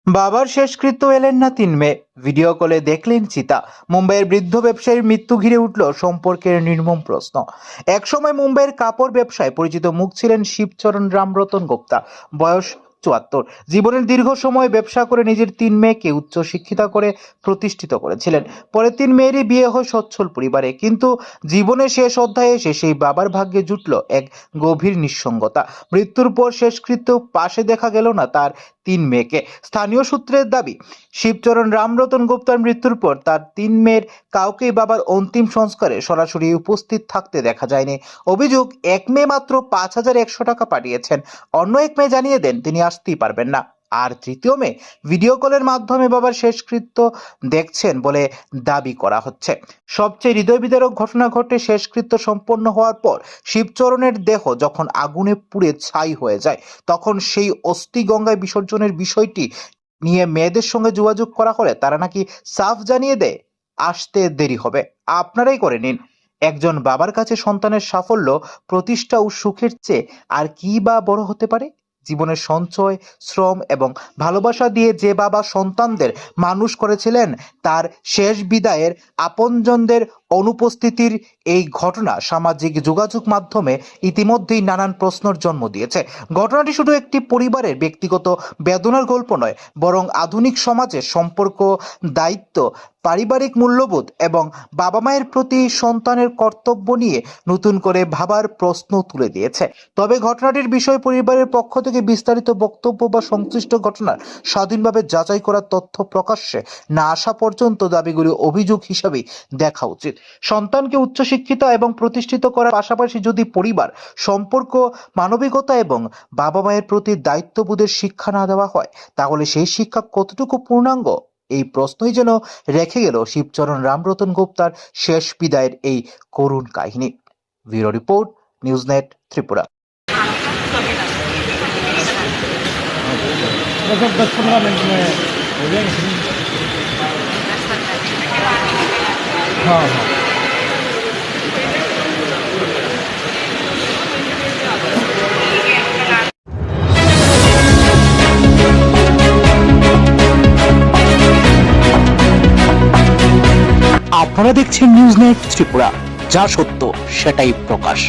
বাবার শেষকৃত্য এলেন না ৩ মে, ভিডিও কলে দেখলেন চিতা। মুম্বাইয়ের বৃদ্ধ ব্যবসায়ীর মৃত্যু ঘিরে উঠল সম্পর্কের নির্মম প্রশ্ন। একসময় মুম্বাইয়ের কাপড় ব্যবসায় পরিচিত মুখ ছিলেন শিবচরণ রামরতন গুপ্তা। বয়স ৭৪। জীবনের দীর্ঘ সময় ব্যবসা করে নিজের ৩ মেয়েকে উচ্চ শিক্ষিতা করে প্রতিষ্ঠিত করেছিলেন। পরে ৩ মেয়েরই বিয়ে হয় সচ্ছল পরিবারে, কিন্তু জীবনের শেষ অধ্যায়ে এসে সেই বাবার ভাগ্যে জুটল এক গভীর নিঃসঙ্গতা। মৃত্যুর পর শেষকৃত্য পাশে দেখা গেল না তার ৩ মেয়েকে। স্থানীয় সূত্রের দাবি, শিবচরণ রামরতন গুপ্তার মৃত্যুর পর তার ৩ মেয়ের কাউকেই বাবার অন্তিম সংস্কারে সরাসরি উপস্থিত থাকতে দেখা যায়নি। অভিযোগ, এক মেয়ে মাত্র ৫,১০০ টাকা পাঠিয়েছেন, অন্য এক মেয়ে জানিয়ে দেন তিনি আসতেই পারবেন না। আর তৃতীয় মেয়ে ভিডিও কলের মাধ্যমে বাবার শেষকৃত্য দেখছেন বলে দাবি করা হচ্ছে। সবচেয়ে হৃদয় বিদারক ঘটনা ঘটে শেষকৃত্য সম্পন্ন হওয়ার পর শিবচরণের দেহ যখন আগুনে পুড়ে ছাই হয়ে যায়, তখন সেই অস্থি গঙ্গায় বিসর্জনের বিষয়টি নিয়ে মেয়েদের সঙ্গে যোগাযোগ করা হলে তারা নাকি সাফ জানিয়ে দেয়, আসতে দেরি হবে, আপনারাই করে নিন। একজন বাবার কাছে সন্তানের সাফল্য, প্রতিষ্ঠা ও সুখের চেয়ে আর কি বা বড় হতে পারে? জীবনের সঞ্চয়, শ্রম এবং ভালোবাসা দিয়ে যে বাবা সন্তানদের মানুষ করেছিলেন, তার শেষ বিদায়ের আপনজনদের অনুপস্থিতির এই ঘটনা সামাজিক যোগাযোগ মাধ্যমে ইতিমধ্যেই নানান প্রশ্নের জন্ম দিয়েছে। ঘটনাটি শুধু একটি পরিবারের ব্যক্তিগত বেদনার গল্প নয়, বরং আধুনিক সমাজের সম্পর্ক, দায়িত্ব, পারিবারিক মূল্যবোধ এবং বাবা মায়ের প্রতি সন্তানের কর্তব্য নিয়ে নতুন করে ভাবার প্রশ্ন তুলে দিয়েছে। তবে ঘটনাটির বিষয়ে পরিবারের পক্ষ থেকে বিস্তারিত বক্তব্য বা সংশ্লিষ্ট ঘটনার স্বাধীনভাবে যাচাই করার তথ্য প্রকাশ্যে না আসা পর্যন্ত দাবিগুলি অভিযোগ হিসাবেই দেখা উচিত। সন্তানকে উচ্চশিক্ষিত এবং প্রতিষ্ঠিত করার পাশাপাশি যদি পরিবার, সম্পর্ক, মানবিকতা এবং বাবা মায়ের প্রতি দায়িত্ববোধের শিক্ষা না দেওয়া হয়, তাহলে সেই শিক্ষা কতটুকু পূর্ণাঙ্গ? এই প্রশ্নই যেন রেখে গেল শিবচরণ রামরতন গুপ্তার শেষ বিদায়ের এই করুণ কাহিনী। Bureau report, Newsnet Tripura. लगभग 10-15 मिनट में हो जाएंगे। हाँ हाँ আপনারা দেখছেন নিউজনেট ত্রিপুরা, যা সত্য সেটাই প্রকাশ।